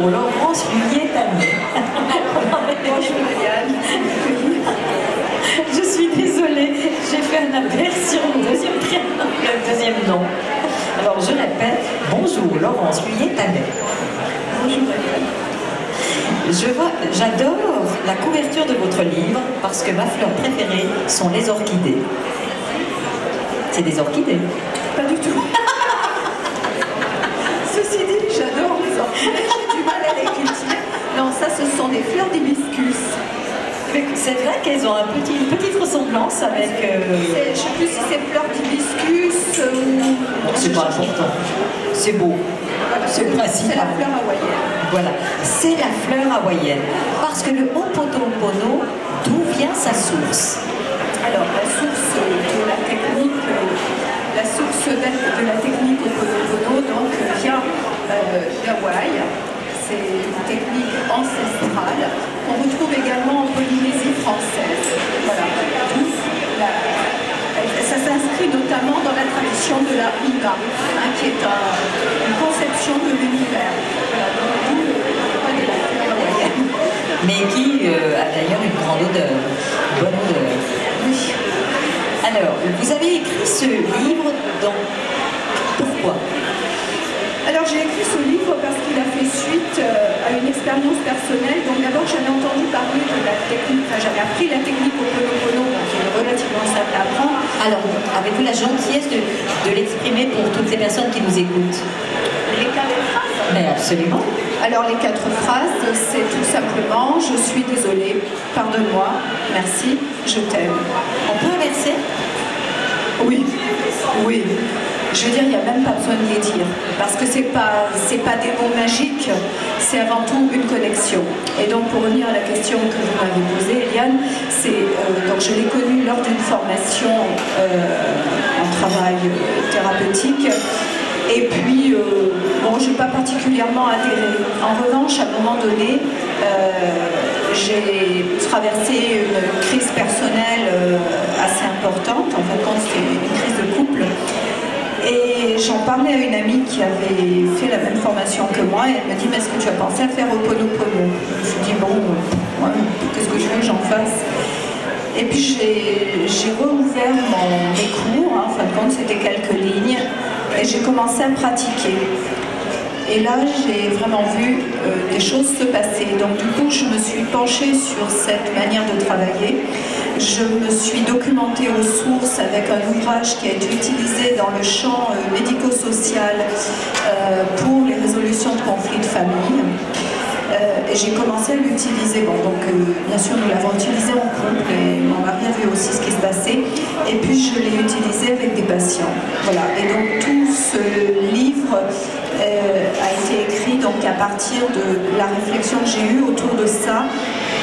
Laurence Lhuillier-Tannet. Bonjour Marianne. Je suis désolée, j'ai fait un aperçu au deuxième prénom, le deuxième nom. Alors je répète, bonjour Laurence Lhuillier-Tannet. Bonjour Marianne. J'adore la couverture de votre livre parce que ma fleur préférée sont les orchidées. C'est des orchidées? Pas du tout. Ceci dit, j'adore les orchidées, j'ai du mal à les cultiver. Non, ça ce sont des fleurs d'hibiscus. C'est vrai qu'elles ont une petite ressemblance avec... Je ne sais plus si c'est fleurs d'hibiscus ou... C'est pas important. C'est beau. Voilà, c'est le principe. C'est la fleur hawaïenne. Voilà, c'est la fleur hawaïenne. Parce que le Ho'oponopono, d'où vient sa source? Alors, la source de la technique Ho'oponopono donc, vient d'Hawaï. C'est une technique ancestrale qu'on retrouve également en Polynésie française. Voilà. Ça s'inscrit notamment dans la tradition de la Huna, qui est une conception de l'univers. Voilà, donc d'où le point de la fleur hawaïenne. Mais qui a d'ailleurs une grande odeur, bonne odeur. Oui. Alors, vous avez écrit ce livre, donc pourquoi? Alors j'ai écrit ce livre parce qu'il a fait suite à une expérience personnelle. Donc d'abord j'avais entendu parler de la technique, enfin j'avais appris la technique Ho'oponopono, qui est relativement simple à apprendre. Alors, avez-vous la gentillesse de l'exprimer pour toutes les personnes qui nous écoutent? Les 4 phrases? Mais absolument. Alors les 4 phrases, c'est tout simplement: je suis désolée, pardonne-moi, merci, je t'aime. On peut inverser? Oui, oui. Je veux dire, il n'y a même pas besoin de les dire, parce que c'est pas des mots magiques, c'est avant tout une connexion. Et donc, pour revenir à la question que vous m'avez posée, Eliane, donc je l'ai connue lors d'une formation en travail thérapeutique. Et puis, bon, je n'ai pas particulièrement adhéré. En revanche, à un moment donné, j'ai traversé une crise personnelle assez importante. En fin de compte, c'était une crise de couple. Et j'en parlais à une amie qui avait fait la même formation que moi, et elle m'a dit: mais est-ce que tu as pensé à faire Ho'oponopono? Je me suis dit: bon, ouais, qu'est-ce que je veux que j'en fasse? Et puis j'ai rouvert mes cours, en fin de compte c'était quelques lignes, et j'ai commencé à pratiquer. Et là, j'ai vraiment vu des choses se passer. Donc du coup, je me suis penchée sur cette manière de travailler. Je me suis documentée aux sources avec un ouvrage qui a été utilisé dans le champ médico-social pour les résolutions de conflits de famille. Et j'ai commencé à l'utiliser. Bon, donc bien sûr, nous l'avons utilisé en couple et mon mari a vu aussi ce qui se passait. Et puis je l'ai utilisé avec des patients. Voilà. Et donc tout ce livre a été écrit donc à partir de la réflexion que j'ai eue autour de ça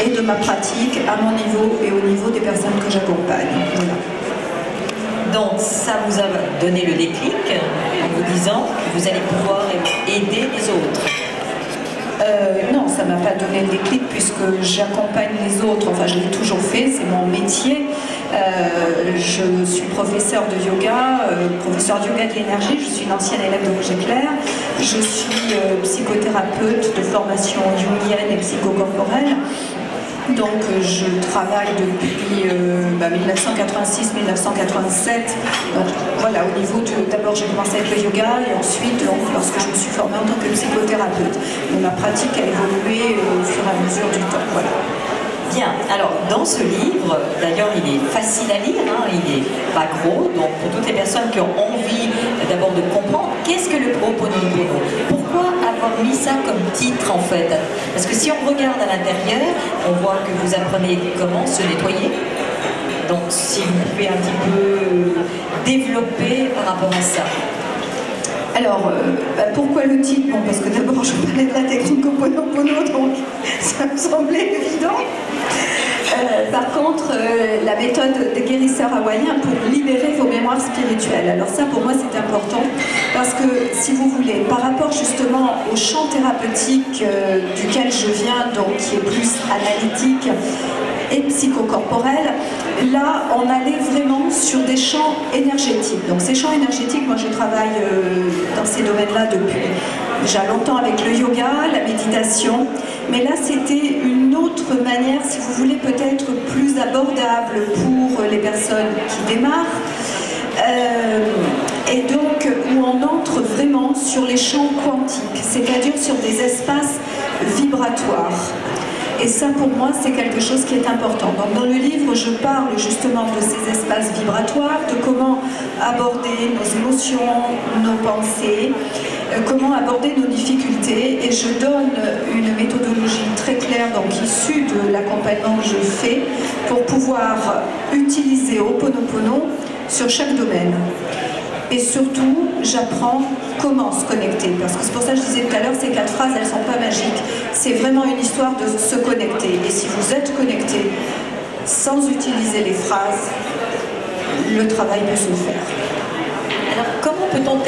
et de ma pratique à mon niveau et au niveau des personnes que j'accompagne. Voilà. Donc ça vous a donné le déclic en vous disant que vous allez pouvoir aider les autres? Non, ça ne m'a pas donné le déclic puisque j'accompagne les autres, enfin je l'ai toujours fait, c'est mon métier. Je suis professeure de yoga, professeure de yoga de l'énergie, je suis une ancienne élève de Roger Clair, je suis psychothérapeute de formation jungienne et psychocorporelle. Donc je travaille depuis 1986-1987. Donc voilà, au niveau d'abord j'ai commencé avec le yoga et ensuite donc, lorsque je me suis formée en tant que psychothérapeute. Et ma pratique a évolué au fur et à mesure du temps. Voilà. Bien, alors dans ce livre, d'ailleurs il est facile à lire, hein, il n'est pas gros, donc pour toutes les personnes qui ont envie d'abord de comprendre qu'est-ce que le Ho'oponopono, pourquoi avoir mis ça comme titre en fait? Parce que si on regarde à l'intérieur, on voit que vous apprenez comment se nettoyer. Donc si vous pouvez un petit peu développer par rapport à ça. Alors, pourquoi le titre? Bon, parce que d'abord je parlais de la technique Ho'oponopono, donc ça me semblait évident. Par contre, la méthode des guérisseurs hawaïens pour libérer vos mémoires spirituelles. Alors ça, pour moi, c'est important parce que, si vous voulez, par rapport justement au champ thérapeutique duquel je viens, donc qui est plus analytique, et psychocorporel. Là, on allait vraiment sur des champs énergétiques. Donc ces champs énergétiques, moi je travaille dans ces domaines-là depuis déjà longtemps avec le yoga, la méditation, mais là c'était une autre manière, si vous voulez, peut-être plus abordable pour les personnes qui démarrent, et donc où on entre vraiment sur les champs quantiques, c'est-à-dire sur des espaces vibratoires. Et ça, pour moi, c'est quelque chose qui est important. Donc, dans le livre, je parle justement de ces espaces vibratoires, de comment aborder nos émotions, nos pensées, comment aborder nos difficultés. Et je donne une méthodologie très claire, donc issue de l'accompagnement que je fais, pour pouvoir utiliser Ho'oponopono sur chaque domaine. Et surtout, j'apprends comment se connecter. Parce que c'est pour ça que je disais tout à l'heure, ces 4 phrases, elles ne sont pas magiques. C'est vraiment une histoire de se connecter. Et si vous êtes connecté sans utiliser les phrases, le travail peut se faire. Alors, comment peut-on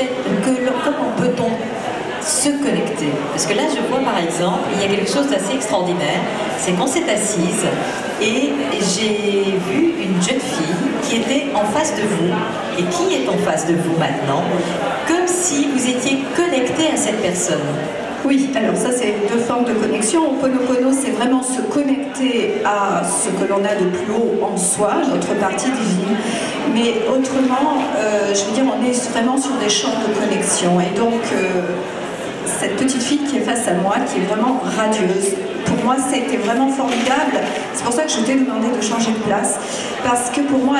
se connecter? Parce que là, je vois par exemple, il y a quelque chose d'assez extraordinaire. C'est qu'on s'est assise et j'ai vu une jeune fille qui était en face de vous et qui est en face de vous maintenant, comme si vous étiez connecté à cette personne. Oui, alors ça c'est 2 formes de connexion. Ho'oponopono, c'est vraiment se connecter à ce que l'on a de plus haut en soi, notre partie divine. Mais autrement, je veux dire, on est vraiment sur des champs de connexion. Et donc, cette petite fille qui est face à moi, qui est vraiment radieuse, pour moi c'était vraiment formidable. C'est pour ça que je t'ai demandé de changer de place, parce que pour moi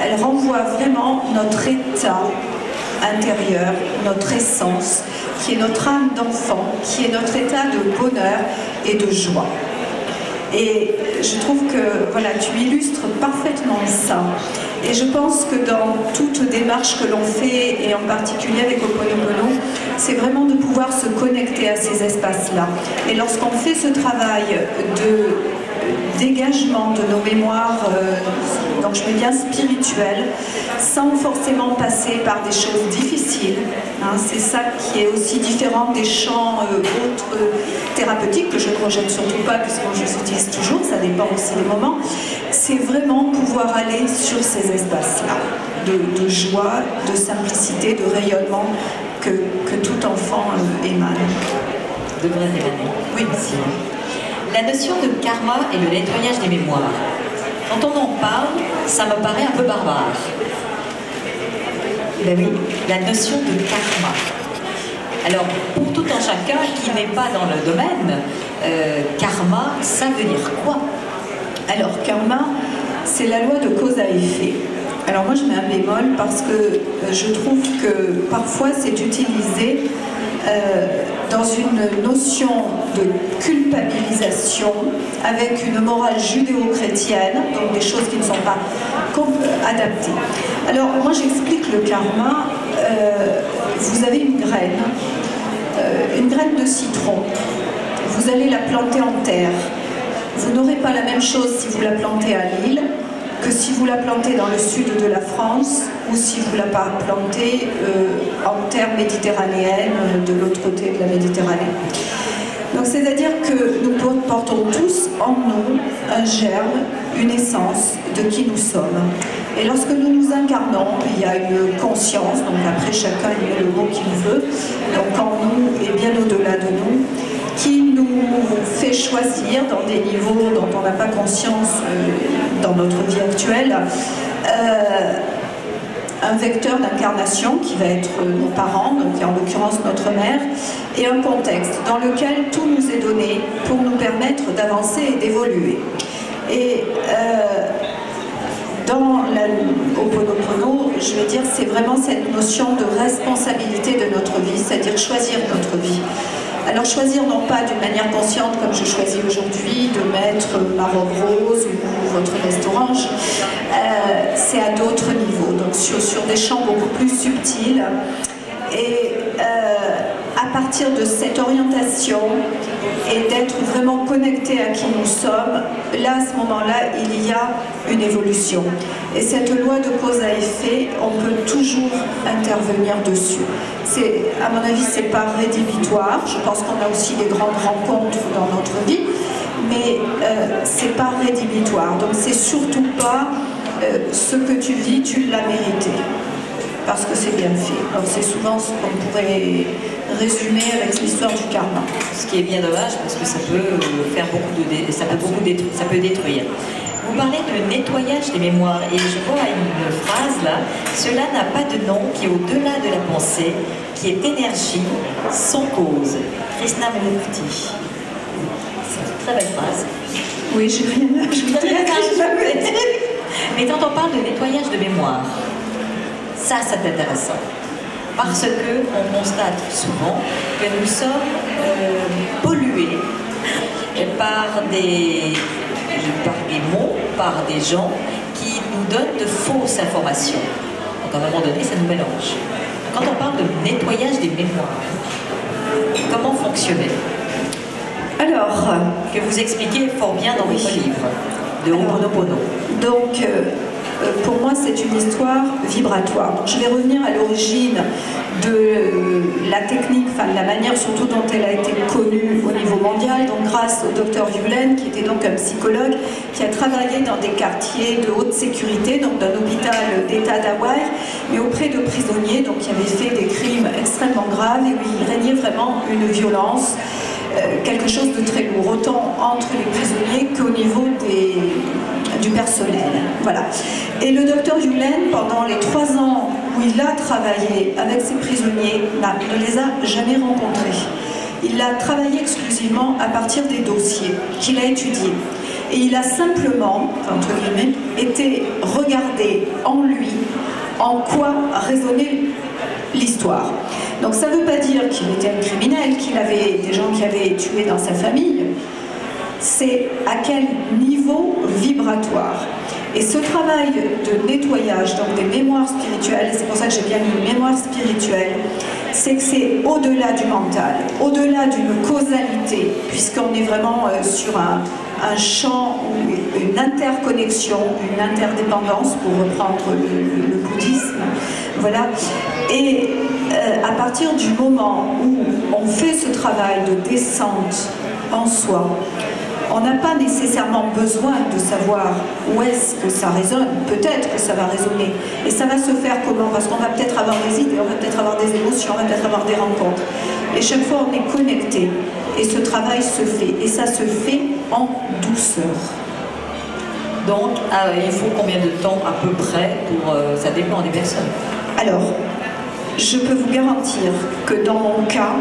elle renvoie vraiment notre état intérieur, notre essence, qui est notre âme d'enfant, qui est notre état de bonheur et de joie. Et je trouve que voilà, tu illustres parfaitement ça. Et je pense que dans toute démarche que l'on fait, et en particulier avec Ho'oponopono, c'est vraiment de pouvoir se connecter à ces espaces-là. Et lorsqu'on fait ce travail de dégagement de nos mémoires, donc je mets bien spirituelles, sans forcément passer par des choses difficiles, hein, c'est ça qui est aussi différent des champs autres thérapeutiques, que je ne rejette surtout pas, puisque je les utilise toujours, ça dépend aussi des moments. C'est vraiment pouvoir aller sur ces espaces-là, de joie, de simplicité, de rayonnement que tout enfant émane. Devrait émaner. Oui, merci. La notion de karma et le nettoyage des mémoires. Quand on en parle, ça me paraît un peu barbare. Ben oui, la notion de karma. Alors, pour tout un chacun qui n'est pas dans le domaine, karma, ça veut dire quoi? Alors, karma, c'est la loi de cause à effet. Alors moi, je mets un bémol parce que je trouve que parfois c'est utilisé dans une notion de culpabilisation avec une morale judéo-chrétienne, donc des choses qui ne sont pas adaptées. Alors moi j'explique le karma. Vous avez une graine de citron, vous allez la planter en terre. Vous n'aurez pas la même chose si vous la plantez à Lille que si vous la plantez dans le sud de la France ou si vous la plantez en terre méditerranéenne, de l'autre côté de la Méditerranée. Donc c'est-à-dire que nous portons tous en nous un germe, une essence de qui nous sommes. Et lorsque nous nous incarnons, il y a une conscience, donc après chacun y met le mot qu'il veut, donc en nous et bien au-delà de nous, qui nous fait choisir dans des niveaux dont on n'a pas conscience dans notre vie actuelle, un vecteur d'incarnation qui va être nos parents, donc en l'occurrence notre mère, et un contexte dans lequel tout nous est donné pour nous permettre d'avancer et d'évoluer. Et dans Ho'oponopono, je vais dire, c'est vraiment cette notion de responsabilité de notre vie, c'est-à-dire choisir notre vie. Alors choisir non pas d'une manière consciente comme je choisis aujourd'hui de mettre ma robe rose ou votre veste orange, c'est à d'autres niveaux, donc sur des champs beaucoup plus subtils. Et à partir de cette orientation et d'être vraiment connecté à qui nous sommes, là à ce moment-là il y a une évolution. Et cette loi de cause à effet, on peut toujours intervenir dessus. À mon avis, c'est pas rédhibitoire. Je pense qu'on a aussi des grandes rencontres dans notre vie, mais c'est pas rédhibitoire. Donc c'est surtout pas ce que tu vis, tu l'as mérité, parce que c'est bien fait. Alors c'est souvent ce qu'on pourrait résumer avec l'histoire du karma. Ce qui est bien dommage parce que ça peut faire ça peut détruire. Vous parlez de nettoyage des mémoires et je vois une phrase là, cela n'a pas de nom qui est au-delà de la pensée, qui est énergie sans cause. Krishnamurti. C'est une très belle phrase. Oui, j'ai rien à ajouter. Mais quand on parle de nettoyage de mémoire, ça c'est intéressant. Parce qu'on constate souvent que nous sommes pollués par des mots, par des gens qui nous donnent de fausses informations. Donc à un moment donné, ça nous mélange. Quand on parle de nettoyage des mémoires, comment fonctionner? Alors, que vous expliquez fort bien dans votre livre de Ho'oponopono. Donc, pour moi, c'est une histoire vibratoire. Donc, je vais revenir à l'origine de la technique, enfin de la manière surtout dont elle a été connue au niveau mondial, donc grâce au docteur Ulen, qui était donc un psychologue, qui a travaillé dans des quartiers de haute sécurité, donc d'un hôpital d'État d'Hawaï, mais auprès de prisonniers, donc qui avaient fait des crimes extrêmement graves et où il régnait vraiment une violence, quelque chose de très lourd, autant entre les prisonniers qu'au niveau du personnel. Voilà. Et le docteur Ulen, pendant les 3 ans où il a travaillé avec ces prisonniers, ne les a jamais rencontrés. Il a travaillé exclusivement à partir des dossiers qu'il a étudiés. Et il a simplement, entre guillemets, été regardé en lui, en quoi résonnait l'histoire. Donc ça ne veut pas dire qu'il était un criminel, qu'il avait des gens qui avaient tué dans sa famille. C'est à quel niveau vibratoire. Et ce travail de nettoyage, donc des mémoires spirituelles, c'est pour ça que j'ai bien mis mémoire spirituelle, c'est que c'est au-delà du mental, au-delà d'une causalité, puisqu'on est vraiment sur un champ, une interconnexion, une interdépendance, pour reprendre le bouddhisme. Voilà. Et à partir du moment où on fait ce travail de descente en soi, on n'a pas nécessairement besoin de savoir où est-ce que ça résonne. Peut-être que ça va résonner. Et ça va se faire comment? Parce qu'on va peut-être avoir des idées, on va peut-être avoir des émotions, on va peut-être avoir des rencontres. Et chaque fois, on est connecté. Et ce travail se fait. Et ça se fait en douceur. Donc, il faut combien de temps à peu près pour... ça dépend des personnes. Alors, je peux vous garantir que dans mon cas,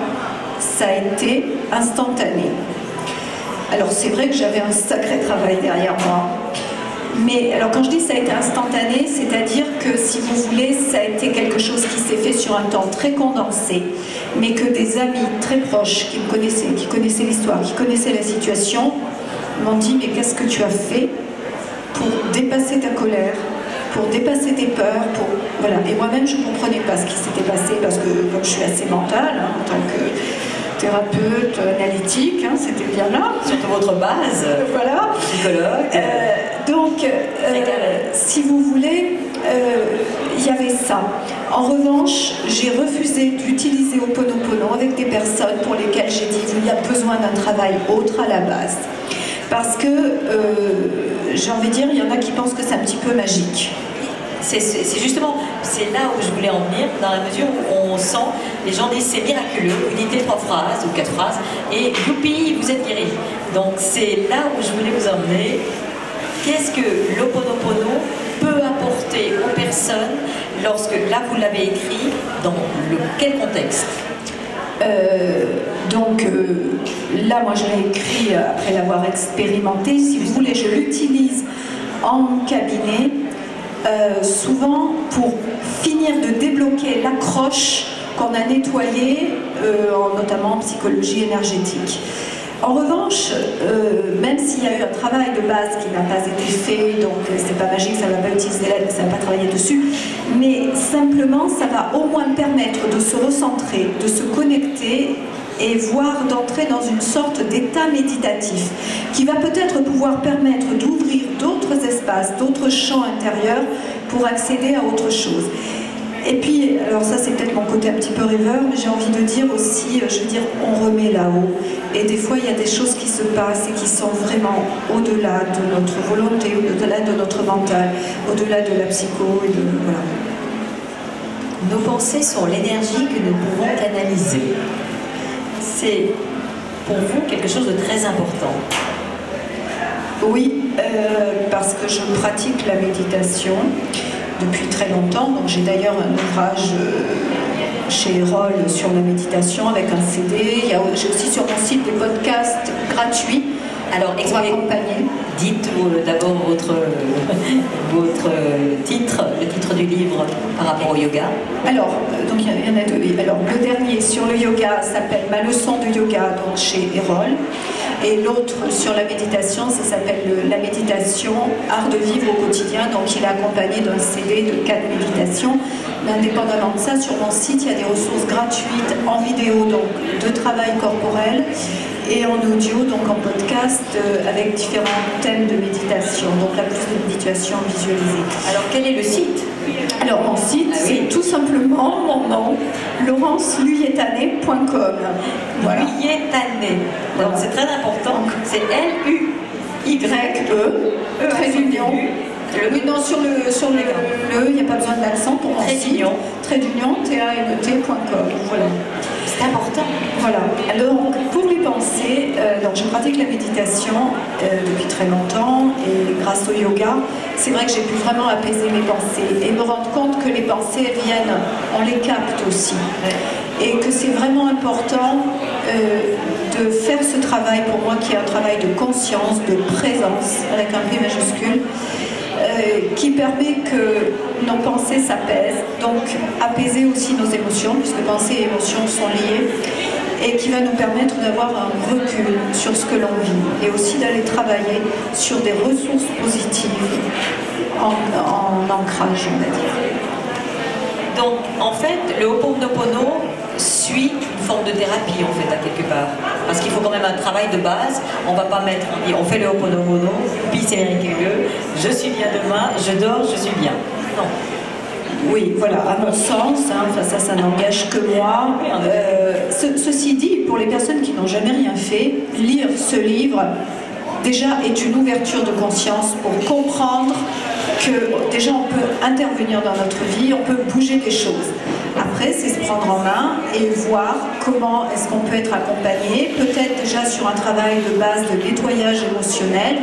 ça a été instantané. Alors c'est vrai que j'avais un sacré travail derrière moi, mais alors quand je dis ça a été instantané, c'est-à-dire que si vous voulez, ça a été quelque chose qui s'est fait sur un temps très condensé, mais que des amis très proches qui me connaissaient, qui connaissaient l'histoire, qui connaissaient la situation, m'ont dit mais qu'est-ce que tu as fait pour dépasser ta colère, pour dépasser tes peurs, voilà. Et moi-même je ne comprenais pas ce qui s'était passé parce que comme je suis assez mentale, en tant que thérapeute analytique, c'était bien là. Surtout votre base, voilà. Psychologue. Donc, si vous voulez, il y avait ça. En revanche, j'ai refusé d'utiliser Ho'oponopono avec des personnes pour lesquelles j'ai dit qu'il y a besoin d'un travail autre à la base. Parce que, j'ai envie de dire, il y en a qui pensent que c'est un petit peu magique. C'est justement, c'est là où je voulais en venir, dans la mesure où on sent, les gens disent c'est miraculeux, vous dites 3 phrases ou 4 phrases, et youpi, vous êtes guéri. Donc c'est là où je voulais vous emmener. Qu'est-ce que l'Ho'oponopono peut apporter aux personnes lorsque, là vous l'avez écrit, dans quel contexte? Là, moi je l'ai écrit après l'avoir expérimenté. Si vous voulez, je l'utilise en cabinet. Souvent pour finir de débloquer l'accroche qu'on a nettoyée, notamment en psychologie énergétique. En revanche, même s'il y a eu un travail de base qui n'a pas été fait, donc c'est pas magique, ça ne va pas utiliser l'aide, ça ne va pas travailler dessus, mais simplement ça va au moins permettre de se recentrer, de se connecter et voire d'entrer dans une sorte d'état méditatif qui va peut-être pouvoir permettre d'ouvrir d'autres espaces, d'autres champs intérieurs pour accéder à autre chose. Et puis, alors ça c'est peut-être mon côté un petit peu rêveur, mais j'ai envie de dire aussi, je veux dire, on remet là-haut. Et des fois, il y a des choses qui se passent et qui sont vraiment au-delà de notre volonté, au-delà de notre mental, au-delà de la psycho. Et de, voilà. Nos pensées sont l'énergie que nous pouvons canaliser. C'est pour vous quelque chose de très important. Oui, parce que je pratique la méditation depuis très longtemps. Donc j'ai d'ailleurs un ouvrage chez Erol sur la méditation avec un CD. J'ai aussi sur mon site des podcasts gratuits. Alors, dites d'abord votre titre, le titre du livre par rapport au yoga. Alors, donc il y en a deux. Alors, le dernier sur le yoga s'appelle Ma leçon de yoga, donc chez Erol. Et l'autre sur la méditation, ça s'appelle La méditation, art de vivre au quotidien. Donc il est accompagné d'un CD de 4 méditations. Mais indépendamment de ça, sur mon site, il y a des ressources gratuites en vidéo, donc de travail corporel, et en audio, donc en podcast, avec différents thèmes de méditation. Donc là, plus de méditation visualisée. Alors quel est le site? Alors mon site, c'est tout simplement mon nom, laurenceluyetané.com. Voilà. Luyetané. Donc c'est très important. C'est L-U-Y-E, trait d'union. Oui, non, sur le, il n'y a pas besoin d'accent pour mon site. Trait d'union, TANET.com. Voilà. C'est important. Voilà. Alors, pour les pensées, donc je pratique la méditation depuis très longtemps et grâce au yoga, c'est vrai que j'ai pu vraiment apaiser mes pensées et me rendre compte que les pensées elles viennent, on les capte aussi. Et que c'est vraiment important de faire ce travail pour moi qui est un travail de conscience, de présence, avec un P majuscule. Qui permet que nos pensées s'apaisent, donc apaiser aussi nos émotions, puisque pensées et émotions sont liées, et qui va nous permettre d'avoir un recul sur ce que l'on vit, et aussi d'aller travailler sur des ressources positives en ancrage, on va dire. Donc, en fait, le Ho'oponopono suit une forme de thérapie, en fait, à quelque part. Parce qu'il faut quand même un travail de base. On va pas mettre, on fait le Ho'oponopono, puis c'est miraculeux, je suis bien demain, je dors, je suis bien. Non. Oui, voilà, à mon sens, hein, enfin ça n'engage que moi. Ceci dit, pour les personnes qui n'ont jamais rien fait, lire ce livre, déjà, est une ouverture de conscience pour comprendre que déjà on peut intervenir dans notre vie, on peut bouger des choses. Après, c'est se prendre en main et voir comment est-ce qu'on peut être accompagné, peut-être déjà sur un travail de base de nettoyage émotionnel,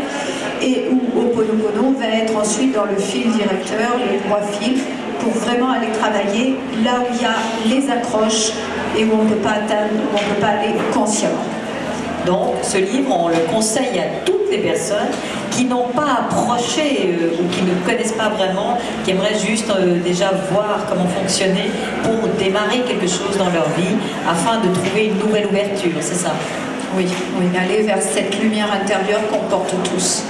et où Ho'oponopono va être ensuite dans le fil directeur, le droit fil, pour vraiment aller travailler là où il y a les accroches et où on ne peut pas atteindre, où on ne peut pas aller consciemment. Donc, ce livre, on le conseille à toutes les personnes qui n'ont pas approché ou qui ne connaissent pas vraiment, qui aimeraient juste déjà voir comment fonctionner pour démarrer quelque chose dans leur vie afin de trouver une nouvelle ouverture, c'est ça? Oui, aller vers cette lumière intérieure qu'on porte tous.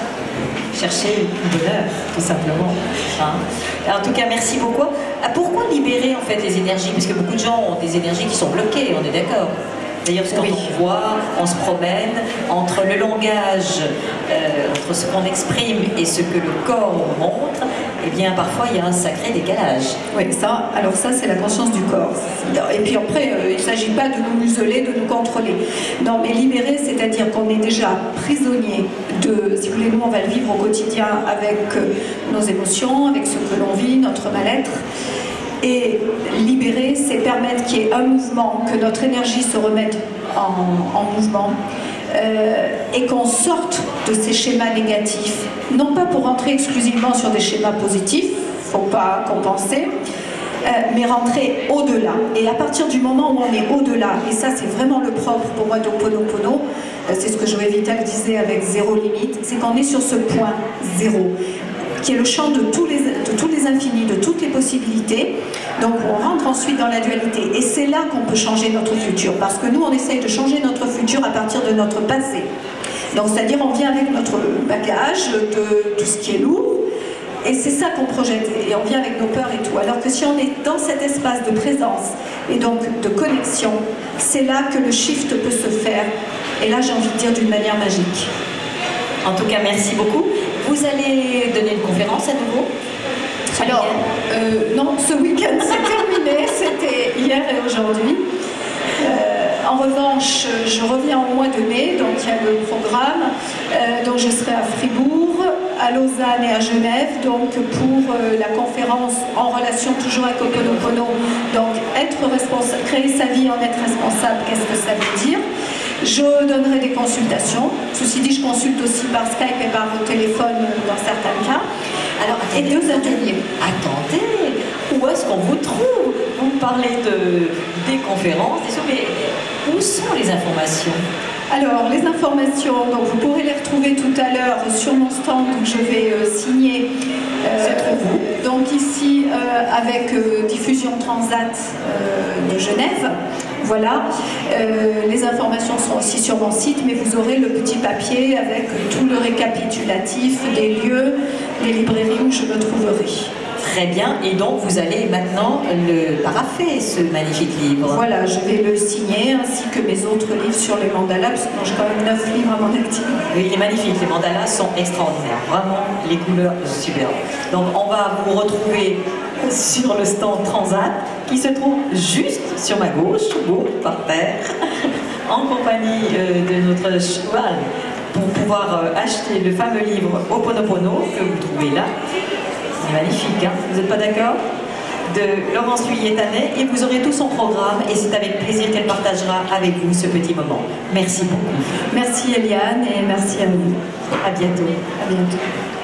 Chercher le bonheur, tout simplement. Hein? En tout cas, merci beaucoup. Pourquoi libérer en fait les énergies? Parce que beaucoup de gens ont des énergies qui sont bloquées, on est d'accord? D'ailleurs, quand on voit, on se promène entre le langage, entre ce qu'on exprime et ce que le corps montre, eh bien, parfois, il y a un sacré décalage. Oui, ça, alors ça, c'est la conscience du corps. Et puis après, il ne s'agit pas de nous museler, de nous contrôler. Non, mais libérer, c'est-à-dire qu'on est déjà prisonnier de, si vous voulez, nous, on va le vivre au quotidien avec nos émotions, avec ce que l'on vit, notre mal-être. Et libérer, c'est permettre qu'il y ait un mouvement, que notre énergie se remette en mouvement et qu'on sorte de ces schémas négatifs. Non pas pour rentrer exclusivement sur des schémas positifs, il ne faut pas compenser, mais rentrer au-delà. Et à partir du moment où on est au-delà, et ça c'est vraiment le propre pour moi d'Ho'oponopono, c'est ce que Joël Vital disait avec zéro limite, c'est qu'on est sur ce point zéro, qui est le champ de tous les infinis, de toutes les possibilités. Donc on rentre ensuite dans la dualité. Et c'est là qu'on peut changer notre futur. Parce que nous, on essaye de changer notre futur à partir de notre passé. Donc c'est-à-dire on vient avec notre bagage de tout ce qui est lourd. Et c'est ça qu'on projette. Et on vient avec nos peurs et tout. Alors que si on est dans cet espace de présence et donc de connexion, c'est là que le shift peut se faire. Et là, j'ai envie de dire d'une manière magique. En tout cas, merci beaucoup. Vous allez donner une conférence à nouveau? Alors, non, ce week-end, c'est terminé. mais c'était hier et aujourd'hui. En revanche, je reviens au mois de mai, donc il y a le programme. Donc je serai à Fribourg, à Lausanne et à Genève, donc pour la conférence en relation toujours avec Ho'oponopono. Donc créer sa vie en être responsable, qu'est-ce que ça veut dire? Je donnerai des consultations. Ceci dit, je consulte aussi par Skype et par téléphone dans certains cas. Alors, et 2 ateliers. Attendez, où est-ce qu'on vous trouve? Vous me parlez des conférences, des choses, mais où sont les informations? Alors, les informations, donc vous pourrez les retrouver tout à l'heure sur mon stand où je vais signer. Donc ici, avec Diffusion Transat de Genève. Voilà. Les informations sont aussi sur mon site, mais vous aurez le petit papier avec tout le récapitulatif des lieux, des librairies où je me trouverai. Très bien, et donc vous allez maintenant le parapher, ce magnifique livre. Voilà, je vais le signer, ainsi que mes autres livres sur les mandalas, parce que j'ai quand même 9 livres à mon actif. Oui, il est magnifique, les mandalas sont extraordinaires, vraiment, les couleurs superbes. Donc on va vous retrouver sur le stand Transat, qui se trouve juste sur ma gauche, par terre, en compagnie de notre cheval, pour pouvoir acheter le fameux livre Ho'oponopono, que vous trouvez là. C'est magnifique, hein? Vous n'êtes pas d'accord? De Laurence Huillet-Tanet, et vous aurez tout son programme, et c'est avec plaisir qu'elle partagera avec vous ce petit moment. Merci beaucoup. Merci Eliane, et merci à vous. À bientôt. À bientôt.